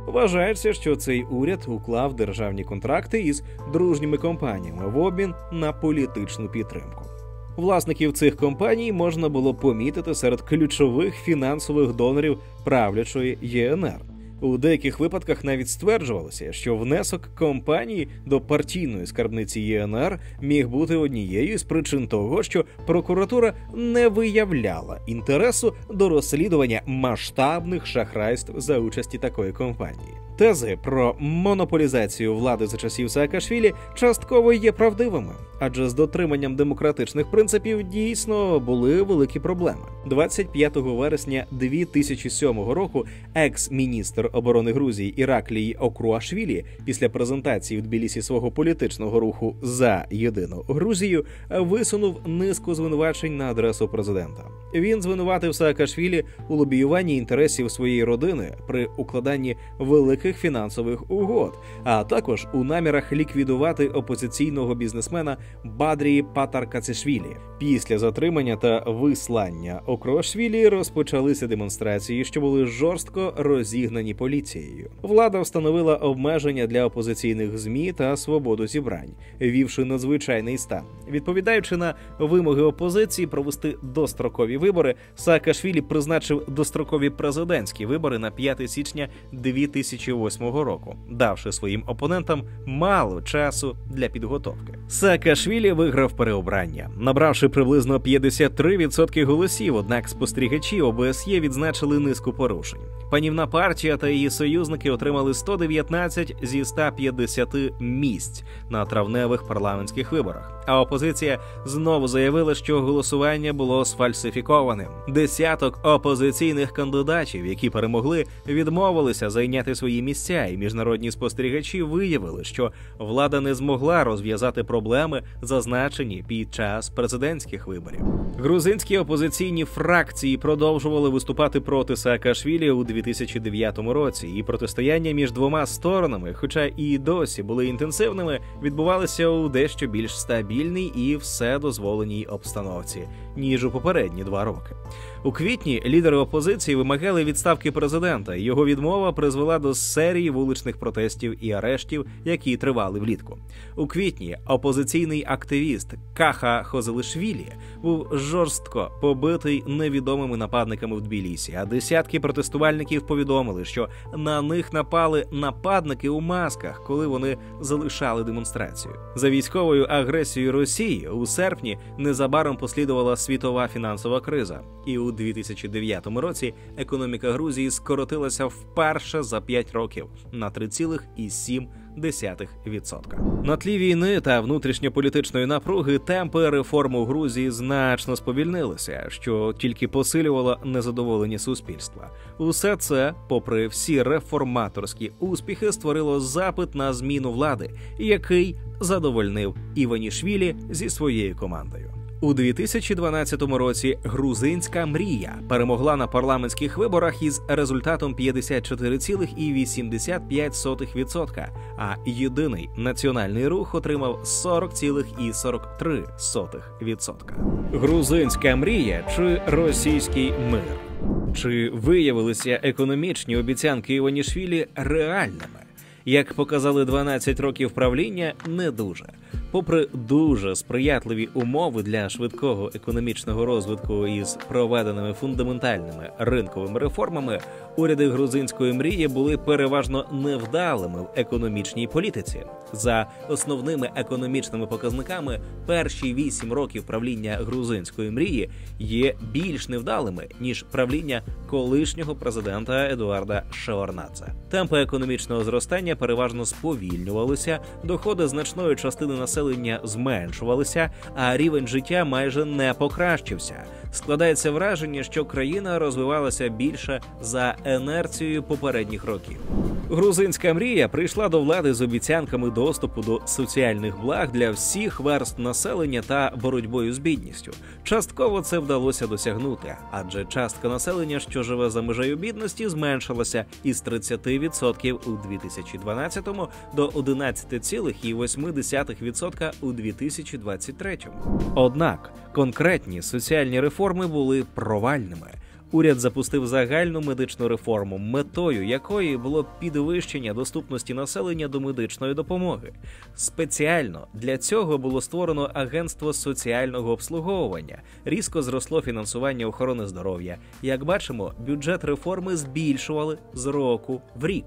Вважається, що цей уряд уклав державні контракти із дружніми компаніями в обмін на політичну підтримку. Власників цих компаній можна було помітити серед ключових фінансових донорів правлячої ЄНР. У деяких випадках навіть стверджувалося, що внесок компанії до партійної скарбниці ЄНР міг бути однією з причин того, що прокуратура не виявляла інтересу до розслідування масштабних шахрайств за участі такої компанії. Тези про монополізацію влади за часів Саакашвілі частково є правдивими, адже з дотриманням демократичних принципів дійсно були великі проблеми. 25 вересня 2007 року екс-міністр оборони Грузії Іраклій Окруашвілі після презентації в Тбілісі свого політичного руху «За єдину Грузію» висунув низку звинувачень на адресу президента. Він звинуватив Саакашвілі у лобіюванні інтересів своєї родини при укладанні великих фінансових угод, а також у намірах ліквідувати опозиційного бізнесмена Бадрії Патаркацишвілі. Після затримання та вислання Окруашвілі розпочалися демонстрації, що були жорстко розігнані поліцією. Влада встановила обмеження для опозиційних ЗМІ та свободу зібрань, ввівши надзвичайний стан. Відповідаючи на вимоги опозиції провести дострокові вибори, Саакашвілі призначив дострокові президентські вибори на 5 січня 2008 року, давши своїм опонентам мало часу для підготовки. Саакашвілі виграв переобрання, набравши приблизно 53% голосів, однак спостерігачі ОБСЄ відзначили низку порушень. Панівна партія та її союзники отримали 119 зі 150 місць на травневих парламентських виборах, а опозиція знову заявила, що голосування було сфальсифікованим. Десяток опозиційних кандидатів, які перемогли, відмовилися зайняти свої місця, і міжнародні спостерігачі виявили, що влада не змогла розв'язати проблеми, зазначені під час президентських президентських виборів. Грузинські опозиційні фракції продовжували виступати проти Саакашвілі у 2009 році, і протистояння між двома сторонами, хоча і досі були інтенсивними, відбувалися у дещо більш стабільній і вседозволеній обстановці, ніж у попередні 2 роки. У квітні лідери опозиції вимагали відставки президента. Його відмова призвела до серії вуличних протестів і арештів, які тривали влітку. У квітні опозиційний активіст Каха Хозелишвілі був жорстко побитий невідомими нападниками в Тбілісі, а десятки протестувальників повідомили, що на них напали нападники у масках, коли вони залишали демонстрацію. За військовою агресією Росії у серпні незабаром послідувала світова фінансова криза. І у 2009 році економіка Грузії скоротилася вперше за 5 років на 3,7%. На тлі війни та внутрішньополітичної напруги темпи реформ у Грузії значно сповільнилися, що тільки посилювало незадоволення суспільства. Усе це, попри всі реформаторські успіхи, створило запит на зміну влади, який задовольнив Іванішвілі зі своєю командою. У 2012 році грузинська мрія перемогла на парламентських виборах із результатом 54,85%, а єдиний національний рух отримав 40,43%. Грузинська мрія чи російський мир? Чи виявилися економічні обіцянки Іванішвілі реальними? Як показали 12 років правління, не дуже. Попри дуже сприятливі умови для швидкого економічного розвитку із проведеними фундаментальними ринковими реформами, уряди грузинської мрії були переважно невдалими в економічній політиці. За основними економічними показниками, перші 8 років правління грузинської мрії є більш невдалими, ніж правління колишнього президента Едуарда Шеварднадзе. Темпи економічного зростання переважно сповільнювалися, доходи значної частини населення зменшувалися, а рівень життя майже не покращився. Складається враження, що країна розвивалася більше за інерцією попередніх років. Грузинська мрія прийшла до влади з обіцянками доступу до соціальних благ для всіх верств населення та боротьбою з бідністю. Частково це вдалося досягнути, адже частка населення, що живе за межею бідності, зменшилася із 30% у 2012 до 11,8% у 2023. Однак конкретні соціальні реформи були провальними. Уряд запустив загальну медичну реформу, метою якої було підвищення доступності населення до медичної допомоги. Спеціально для цього було створено агентство соціального обслуговування. Різко зросло фінансування охорони здоров'я. Як бачимо, бюджет реформи збільшували з року в рік.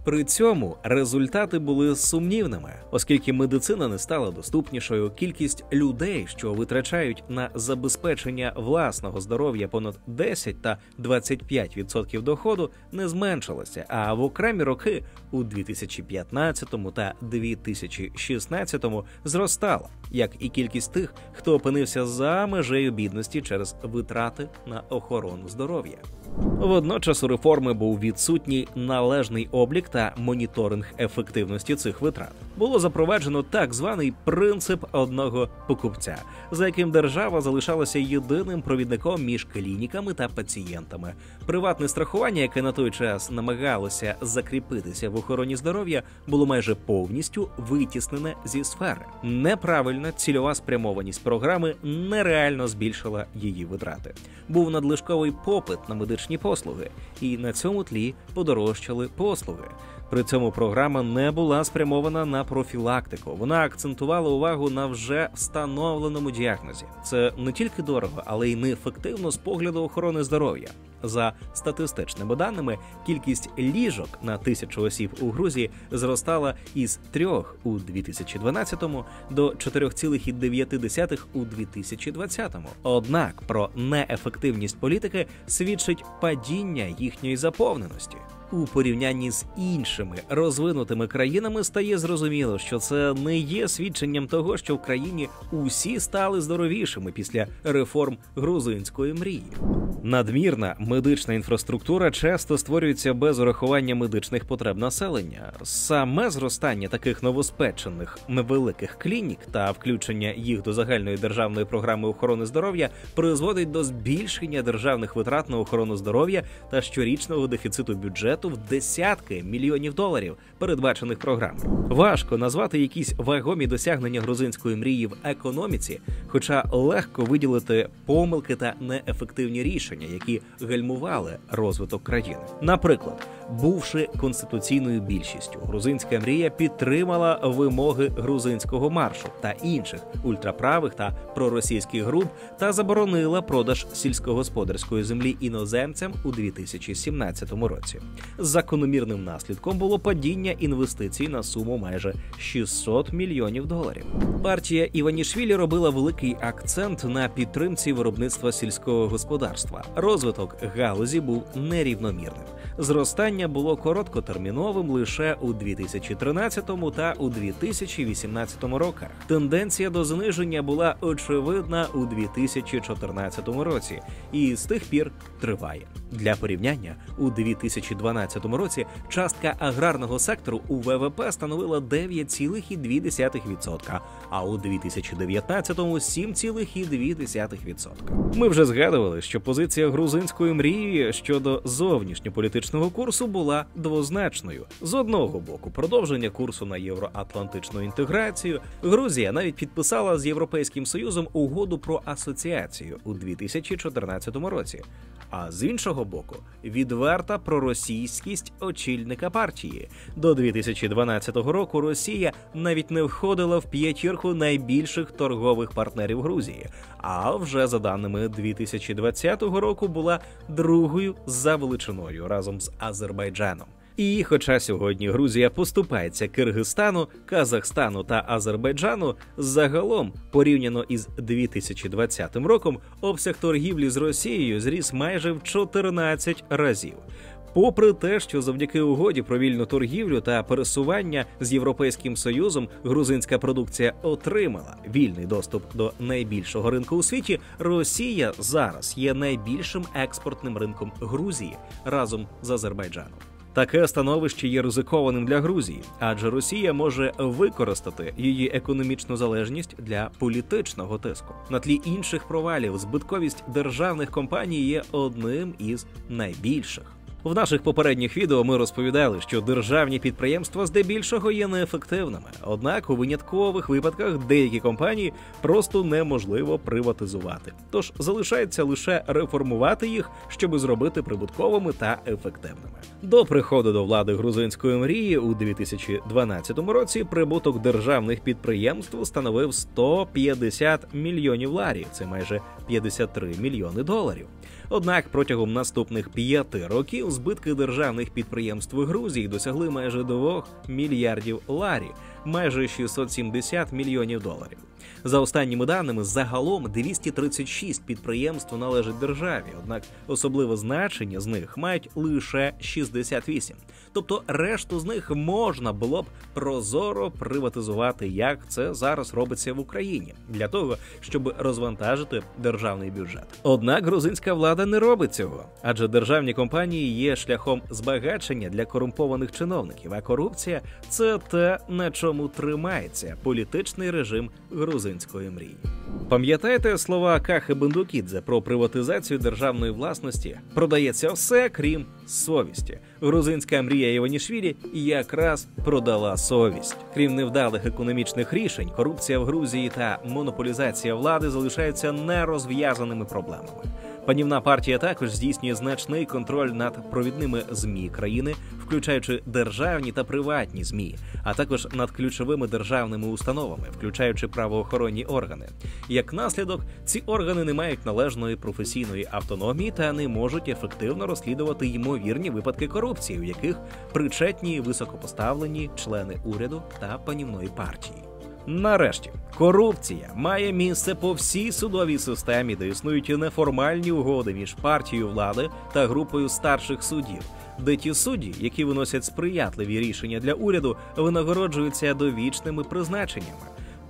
При цьому результати були сумнівними, оскільки медицина не стала доступнішою, кількість людей, що витрачають на забезпечення власного здоров'я понад 10 та 25% доходу, не зменшилася, а в окремі роки у 2015 та 2016 зростала, як і кількість тих, хто опинився за межею бідності через витрати на охорону здоров'я. Водночас у реформи був відсутній належний облік та моніторинг ефективності цих витрат. Було запроваджено так званий принцип одного покупця, за яким держава залишалася єдиним провідником між клініками та пацієнтами. Приватне страхування, яке на той час намагалося закріпитися в охороні здоров'я, було майже повністю витіснене зі сфери. Неправильна цільова спрямованість програми нереально збільшила її витрати. Був надлишковий попит на медичні послуги, і на цьому тлі подорожчали послуги. При цьому програма не була спрямована на профілактику. Вона акцентувала увагу на вже встановленому діагнозі. Це не тільки дорого, але й неефективно з погляду охорони здоров'я. За статистичними даними, кількість ліжок на 1000 осіб у Грузії зростала із 3 у 2012 до 4,9 у 2020. Однак про неефективність політики свідчить падіння їхньої заповненості. У порівнянні з іншими розвинутими країнами стає зрозуміло, що це не є свідченням того, що в країні усі стали здоровішими після реформ грузинської мрії. Надмірна медична інфраструктура часто створюється без урахування медичних потреб населення. Саме зростання таких новоспечених невеликих клінік та включення їх до загальної державної програми охорони здоров'я призводить до збільшення державних витрат на охорону здоров'я та щорічного дефіциту бюджету в десятки мільйонів доларів, передбачених програмою. Важко назвати якісь вагомі досягнення грузинської мрії в економіці, хоча легко виділити помилки та неефективні рішення, які гальмували розвиток країни. Наприклад, бувши конституційною більшістю, грузинська мрія підтримала вимоги грузинського маршу та інших ультраправих та проросійських груп та заборонила продаж сільськогосподарської землі іноземцям у 2017 році. Закономірним наслідком було падіння інвестицій на суму майже 600 мільйонів доларів. Партія Іванішвілі робила великий акцент на підтримці виробництва сільського господарства. Розвиток галузі був нерівномірним. Зростання було короткотерміновим лише у 2013 та у 2018 роках. Тенденція до зниження була очевидна у 2014 році і з тих пір триває. Для порівняння, у 2012 році частка аграрного сектору у ВВП становила 9,2%, а у 2019-му – 7,2%. Ми вже згадували, що позиція грузинської мрії щодо зовнішньополітичного курсу була двозначною. З одного боку, продовження курсу на євроатлантичну інтеграцію. Грузія навіть підписала з Європейським Союзом угоду про асоціацію у 2014 році. А з іншого боку, відверта проросійськість очільника партії. До 2012 року Росія навіть не входила в п'ятірку найбільших торгових партнерів Грузії, а вже за даними 2020 року була другою за величиною разом з Азербайджаном. І хоча сьогодні Грузія поступається Киргизстану, Казахстану та Азербайджану, загалом, порівняно із 2020 роком, обсяг торгівлі з Росією зріс майже в 14 разів. Попри те, що завдяки угоді про вільну торгівлю та пересування з Європейським Союзом грузинська продукція отримала вільний доступ до найбільшого ринку у світі, Росія зараз є найбільшим експортним ринком Грузії разом з Азербайджаном. Таке становище є ризикованим для Грузії, адже Росія може використати її економічну залежність для політичного тиску. На тлі інших провалів збитковість державних компаній є одним із найбільших. В наших попередніх відео ми розповідали, що державні підприємства здебільшого є неефективними. Однак у виняткових випадках деякі компанії просто неможливо приватизувати. Тож залишається лише реформувати їх, щоб зробити прибутковими та ефективними. До приходу до влади грузинської мрії у 2012 році прибуток державних підприємств становив 150 мільйонів ларів, це майже 53 мільйони доларів. Однак протягом наступних 5 років збитки державних підприємств Грузії досягли майже 2 мільярдів ларів, майже 670 мільйонів доларів. За останніми даними, загалом 236 підприємств належать державі, однак особливе значення з них мають лише 68. Тобто решту з них можна було б прозоро приватизувати, як це зараз робиться в Україні, для того, щоб розвантажити державний бюджет. Однак грузинська влада не робить цього, адже державні компанії є шляхом збагачення для корумпованих чиновників, а корупція – це те, на чому тримається політичний режим грузинської мрії. Пам'ятаєте слова Кахи Бендукідзе про приватизацію державної власності? Продається все, крім совісті. Грузинська мрія Іванішвілі якраз продала совість. Крім невдалих економічних рішень, корупція в Грузії та монополізація влади залишаються нерозв'язаними проблемами. Панівна партія також здійснює значний контроль над провідними ЗМІ країни, включаючи державні та приватні ЗМІ, а також над ключовими державними установами, включаючи правоохоронні органи. Як наслідок, ці органи не мають належної професійної автономії та не можуть ефективно розслідувати ймовірні випадки корупції, у яких причетні високопоставлені члени уряду та панівної партії. Нарешті, корупція має місце по всій судовій системі, де існують неформальні угоди між партією влади та групою старших суддів, де ті судді, які виносять сприятливі рішення для уряду, винагороджуються довічними призначеннями.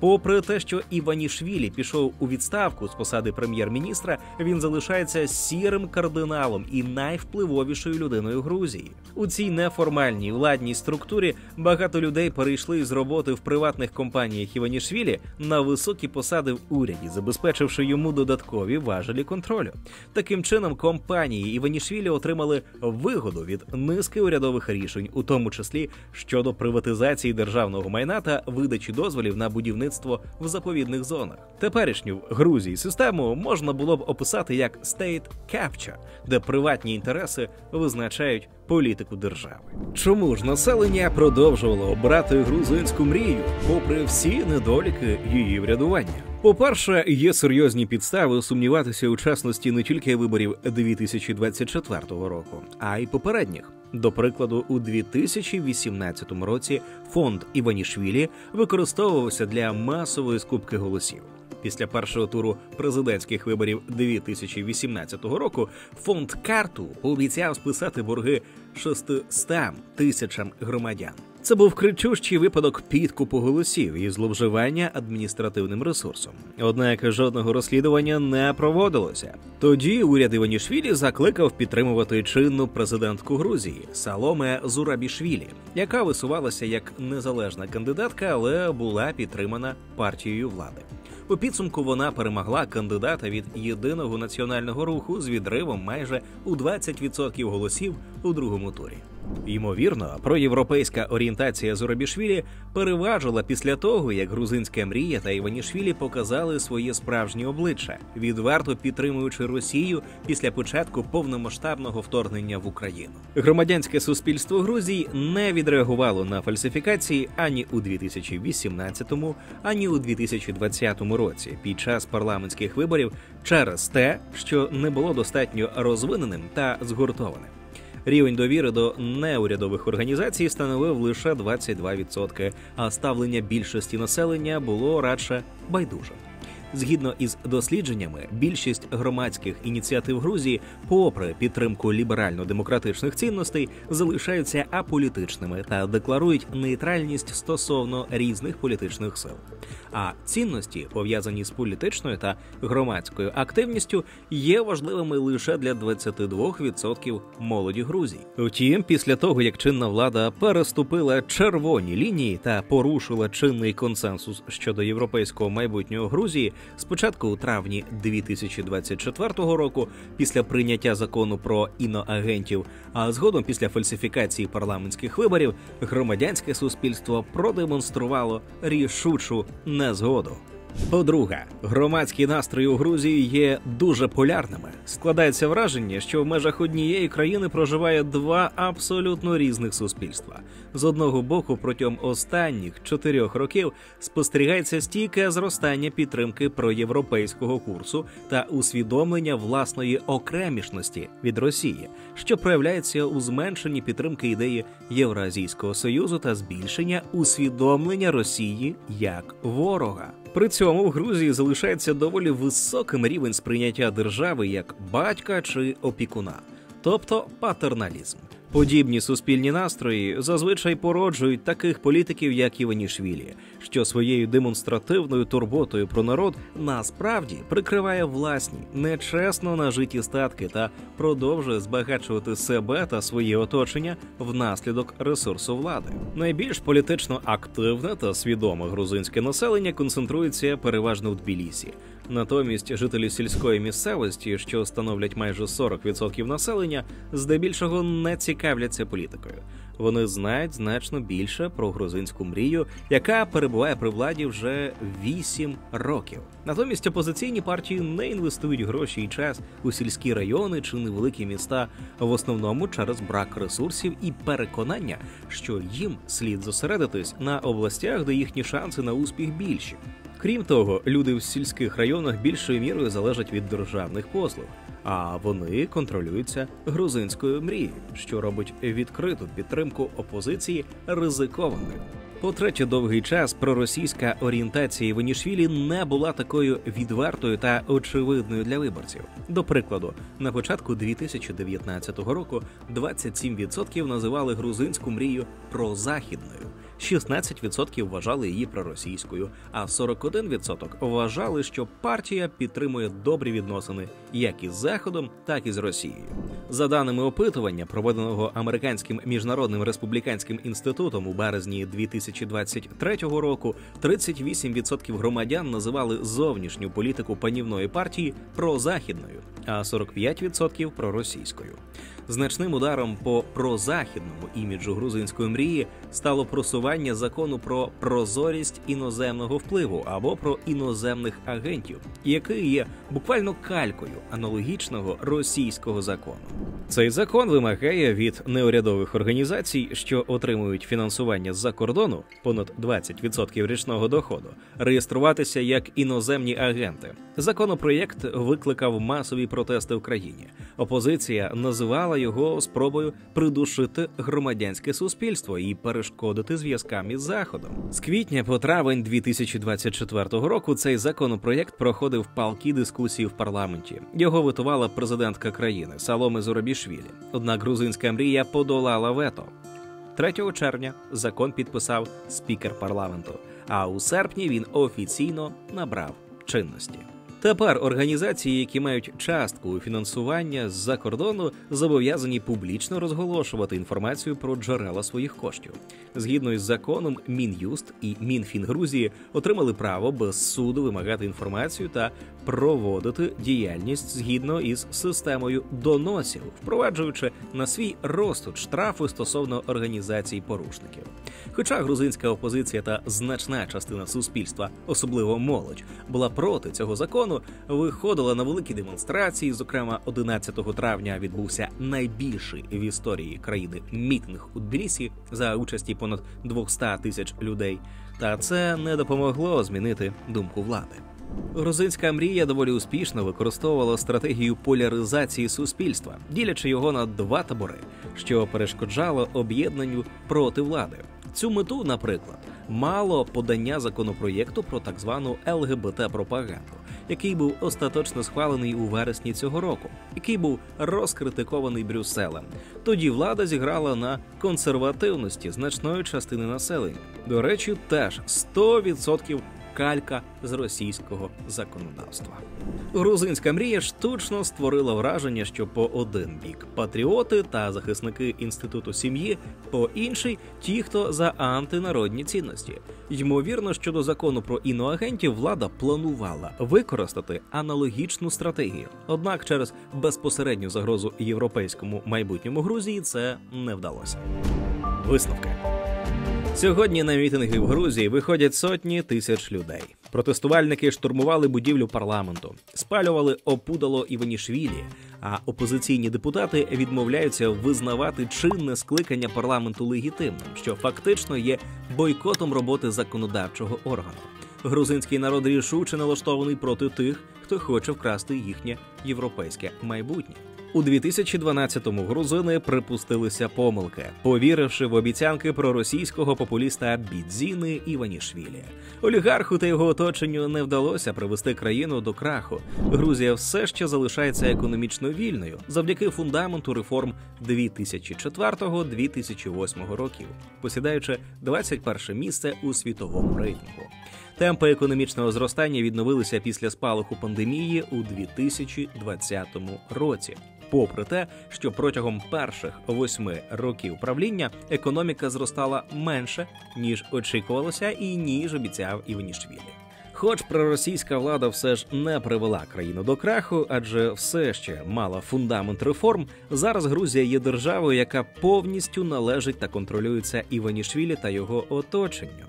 Попри те, що Іванішвілі пішов у відставку з посади прем'єр-міністра, він залишається сірим кардиналом і найвпливовішою людиною Грузії. У цій неформальній владній структурі багато людей перейшли з роботи в приватних компаніях Іванішвілі на високі посади в уряді, забезпечивши йому додаткові важелі контролю. Таким чином, компанії Іванішвілі отримали вигоду від низки урядових рішень, у тому числі щодо приватизації державного майна та видачі дозволів на будівництво в заповідних зонах. Теперішню в Грузії систему можна було б описати як «state capture», де приватні інтереси визначають політику держави. Чому ж населення продовжувало обирати грузинську мрію, попри всі недоліки її врядування? По-перше, є серйозні підстави сумніватися у чесності не тільки виборів 2024 року, а й попередніх. До прикладу, у 2018 році фонд Іванішвілі використовувався для масової скупки голосів. Після першого туру президентських виборів 2018 року фонд Карту пообіцяв списати борги 600 тисячам громадян. Це був кричущий випадок підкупу голосів і зловживання адміністративним ресурсом. Однак жодного розслідування не проводилося. Тоді уряд Іванішвілі закликав підтримувати чинну президентку Грузії Саломе Зурабішвілі, яка висувалася як незалежна кандидатка, але була підтримана партією влади. У підсумку вона перемогла кандидата від Єдиного національного руху з відривом майже у 20% голосів у другому турі. Ймовірно, проєвропейська орієнтація Зурабішвілі переважила після того, як грузинська мрія та Іванішвілі показали своє справжнє обличчя, відверто підтримуючи Росію після початку повномасштабного вторгнення в Україну. Громадянське суспільство Грузії не відреагувало на фальсифікації ані у 2018, ані у 2020 році під час парламентських виборів через те, що не було достатньо розвиненим та згуртованим. Рівень довіри до неурядових організацій становив лише 22%, а ставлення більшості населення було радше байдужим. Згідно із дослідженнями, більшість громадських ініціатив Грузії, попри підтримку ліберально-демократичних цінностей, залишаються аполітичними та декларують нейтральність стосовно різних політичних сил. А цінності, пов'язані з політичною та громадською активністю, є важливими лише для 22% молоді Грузії. Втім, після того, як чинна влада переступила червоні лінії та порушила чинний консенсус щодо європейського майбутнього Грузії, спочатку у травні 2024 року, після прийняття закону про іноагентів, а згодом після фальсифікації парламентських виборів, громадянське суспільство продемонструвало рішучу незгоду. По-друге, громадські настрої у Грузії є дуже полярними. Складається враження, що в межах однієї країни проживає два абсолютно різних суспільства. З одного боку, протягом останніх 4 років спостерігається стійке зростання підтримки проєвропейського курсу та усвідомлення власної окремішності від Росії, що проявляється у зменшенні підтримки ідеї Євразійського Союзу та збільшення усвідомлення Росії як ворога. При цьому в Грузії залишається доволі високим рівень сприйняття держави як батька чи опікуна, тобто патерналізм. Подібні суспільні настрої зазвичай породжують таких політиків, як Іванішвілі, що своєю демонстративною турботою про народ насправді прикриває власні, нечесно нажиті статки та продовжує збагачувати себе та своє оточення внаслідок ресурсу влади. Найбільш політично активне та свідоме грузинське населення концентрується переважно в Тбілісі. Натомість жителі сільської місцевості, що становлять майже 40% населення, здебільшого не цікавляться політикою. Вони знають значно більше про грузинську мрію, яка перебуває при владі вже 8 років. Натомість опозиційні партії не інвестують гроші і час у сільські райони чи невеликі міста, в основному через брак ресурсів і переконання, що їм слід зосередитись на областях, де їхні шанси на успіх більші. Крім того, люди в сільських районах більшою мірою залежать від державних послуг, а вони контролюються грузинською мрією, що робить відкриту підтримку опозиції ризикованою. По-третє, довгий час проросійська орієнтація Іванішвілі не була такою відвертою та очевидною для виборців. До прикладу, на початку 2019 року 27% називали грузинську мрію прозахідною, 16% вважали її проросійською, а 41% вважали, що партія підтримує добрі відносини як із Заходом, так і з Росією. За даними опитування, проведеного Американським міжнародним республіканським інститутом у березні 2023 року, 38% громадян називали зовнішню політику панівної партії прозахідною, а 45% проросійською. Значним ударом по прозахідному іміджу грузинської мрії стало просування закону про прозорість іноземного впливу або про іноземних агентів, який є буквально калькою аналогічного російського закону. Цей закон вимагає від неурядових організацій, що отримують фінансування з-за кордону, понад 20% річного доходу, реєструватися як іноземні агенти. Законопроєкт викликав масові протести в країні. Опозиція називала його спробою придушити громадянське суспільство і перешкодити зв'язкам із Заходом. З квітня по травень 2024 року цей законопроєкт проходив палкі дискусії в парламенті. Його ветувала президентка країни Саломе Зурабішвілі. Однак грузинська мрія подолала вето. 3 червня закон підписав спікер парламенту, а у серпні він офіційно набрав чинності. Тепер організації, які мають частку фінансування з-за кордону, зобов'язані публічно розголошувати інформацію про джерела своїх коштів. Згідно із законом, Мін'юст і Мінфін Грузії отримали право без суду вимагати інформацію та проводити діяльність згідно із системою доносів, впроваджуючи на свій розсуд штрафи стосовно організацій-порушників. Хоча грузинська опозиція та значна частина суспільства, особливо молодь, була проти цього закону, виходила на великі демонстрації. Зокрема, 11 травня відбувся найбільший в історії країни мітинг у Тбілісі за участі понад 200 тисяч людей. Та це не допомогло змінити думку влади. Грузинська мрія доволі успішно використовувала стратегію поляризації суспільства, ділячи його на два табори, що перешкоджало об'єднанню проти влади. Цю мету, наприклад, мало подання законопроєкту про так звану ЛГБТ-пропаганду, який був остаточно схвалений у вересні цього року, який був розкритикований Брюсселем. Тоді влада зіграла на консервативності значної частини населення. До речі, теж 100% калька з російського законодавства. Грузинська мрія штучно створила враження, що по один бік патріоти та захисники інституту сім'ї, по інший – ті, хто за антинародні цінності. Ймовірно, щодо закону про іноагентів влада планувала використати аналогічну стратегію. Однак через безпосередню загрозу європейському майбутньому Грузії це не вдалося. Висновки. Сьогодні на мітинги в Грузії виходять сотні тисяч людей. Протестувальники штурмували будівлю парламенту, спалювали опудало Іванішвілі, а опозиційні депутати відмовляються визнавати чинне скликання парламенту легітимним, що фактично є бойкотом роботи законодавчого органу. Грузинський народ рішуче налаштований проти тих, хто хоче вкрасти їхнє європейське майбутнє. У 2012-му грузини припустилися помилки, повіривши в обіцянки проросійського популіста Бідзіни Іванішвілі. Олігарху та його оточенню не вдалося привести країну до краху. Грузія все ще залишається економічно вільною завдяки фундаменту реформ 2004-2008 років, посідаючи 21-е місце у світовому рейтингу. Темпи економічного зростання відновилися після спалаху пандемії у 2020 році. Попри те, що протягом перших 8 років правління економіка зростала менше, ніж очікувалося і ніж обіцяв Іванішвілі. Хоч проросійська влада все ж не привела країну до краху, адже все ще мала фундамент реформ, зараз Грузія є державою, яка повністю належить та контролюється Іванішвілі та його оточенню.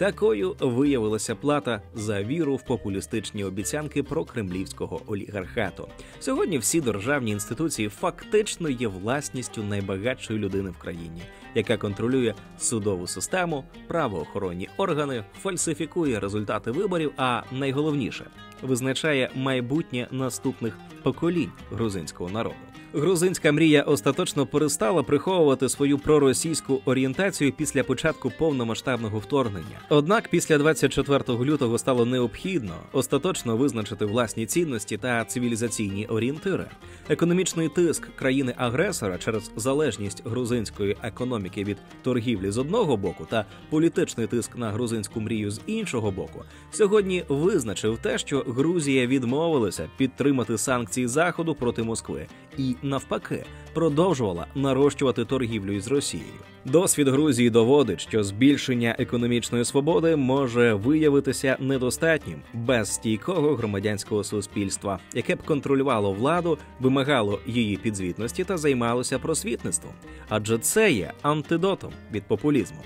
Такою виявилася плата за віру в популістичні обіцянки прокремлівського олігархату. Сьогодні всі державні інституції фактично є власністю найбагатшої людини в країні, яка контролює судову систему, правоохоронні органи, фальсифікує результати виборів, а найголовніше – визначає майбутнє наступних поколінь грузинського народу. Грузинська мрія остаточно перестала приховувати свою проросійську орієнтацію після початку повномасштабного вторгнення. Однак після 24 лютого стало необхідно остаточно визначити власні цінності та цивілізаційні орієнтири. Економічний тиск країни-агресора через залежність грузинської економіки від торгівлі з одного боку та політичний тиск на грузинську мрію з іншого боку сьогодні визначив те, що Грузія відмовилася підтримати санкції Заходу проти Москви і, навпаки, продовжувала нарощувати торгівлю із Росією. Досвід Грузії доводить, що збільшення економічної свободи може виявитися недостатнім без стійкого громадянського суспільства, яке б контролювало владу, вимагало її підзвітності та займалося просвітництвом. Адже це є антидотом від популізму.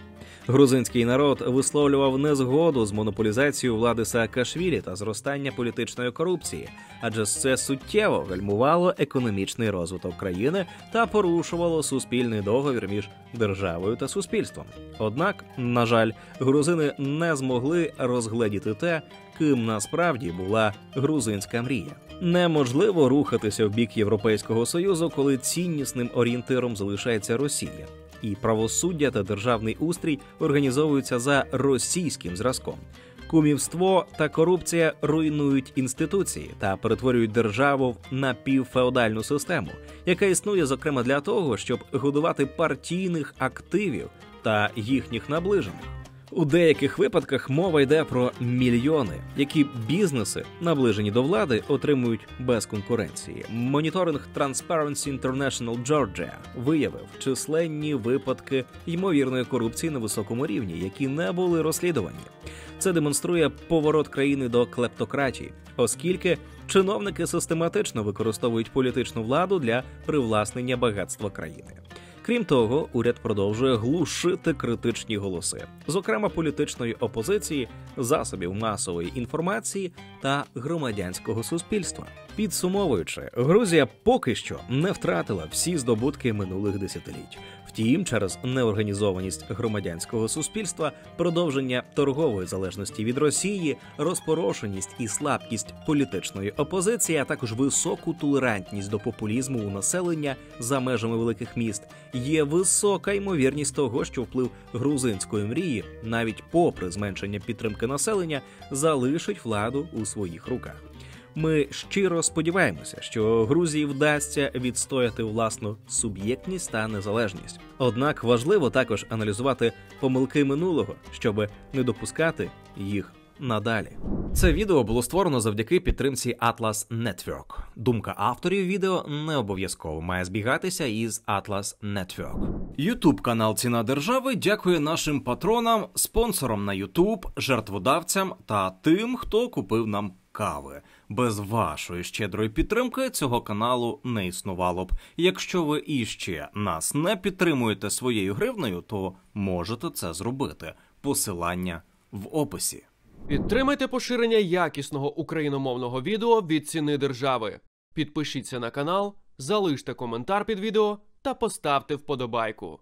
Грузинський народ висловлював незгоду з монополізацією влади Саакашвілі та зростання політичної корупції, адже це суттєво гальмувало економічний розвиток країни та порушувало суспільний договір між державою та суспільством. Однак, на жаль, грузини не змогли розгледіти те, ким насправді була грузинська мрія. Неможливо рухатися в бік Європейського Союзу, коли ціннісним орієнтиром залишається Росія. І правосуддя та державний устрій організовуються за російським зразком. Кумівство та корупція руйнують інституції та перетворюють державу в напівфеодальну систему, яка існує, зокрема, для того, щоб годувати партійних активів та їхніх наближених. У деяких випадках мова йде про мільйони, які бізнеси, наближені до влади, отримують без конкуренції. Моніторинг Transparency International Georgia виявив численні випадки ймовірної корупції на високому рівні, які не були розслідувані. Це демонструє поворот країни до клептократії, оскільки чиновники систематично використовують політичну владу для привласнення багатства країни. Крім того, уряд продовжує глушити критичні голоси, зокрема політичної опозиції, засобів масової інформації та громадянського суспільства. Підсумовуючи, Грузія поки що не втратила всі здобутки минулих десятиліть. Втім, через неорганізованість громадянського суспільства, продовження торгової залежності від Росії, розпорошеність і слабкість політичної опозиції, а також високу толерантність до популізму у населення за межами великих міст, є висока ймовірність того, що вплив грузинської мрії, навіть попри зменшення підтримки населення, залишить владу у своїх руках. Ми щиро сподіваємося, що Грузії вдасться відстояти власну суб'єктність та незалежність. Однак важливо також аналізувати помилки минулого, щоб не допускати їх надалі. Це відео було створено завдяки підтримці Atlas Network. Думка авторів відео не обов'язково має збігатися із Atlas Network. YouTube-канал «Ціна держави» дякує нашим патронам, спонсорам на YouTube, жертводавцям та тим, хто купив нам кави. Без вашої щедрої підтримки цього каналу не існувало б. Якщо ви іще нас не підтримуєте своєю гривнею, то можете це зробити. Посилання в описі.
Підтримайте поширення якісного україномовного відео від «Ціни держави». Підпишіться на канал, залиште коментар під відео та поставте вподобайку.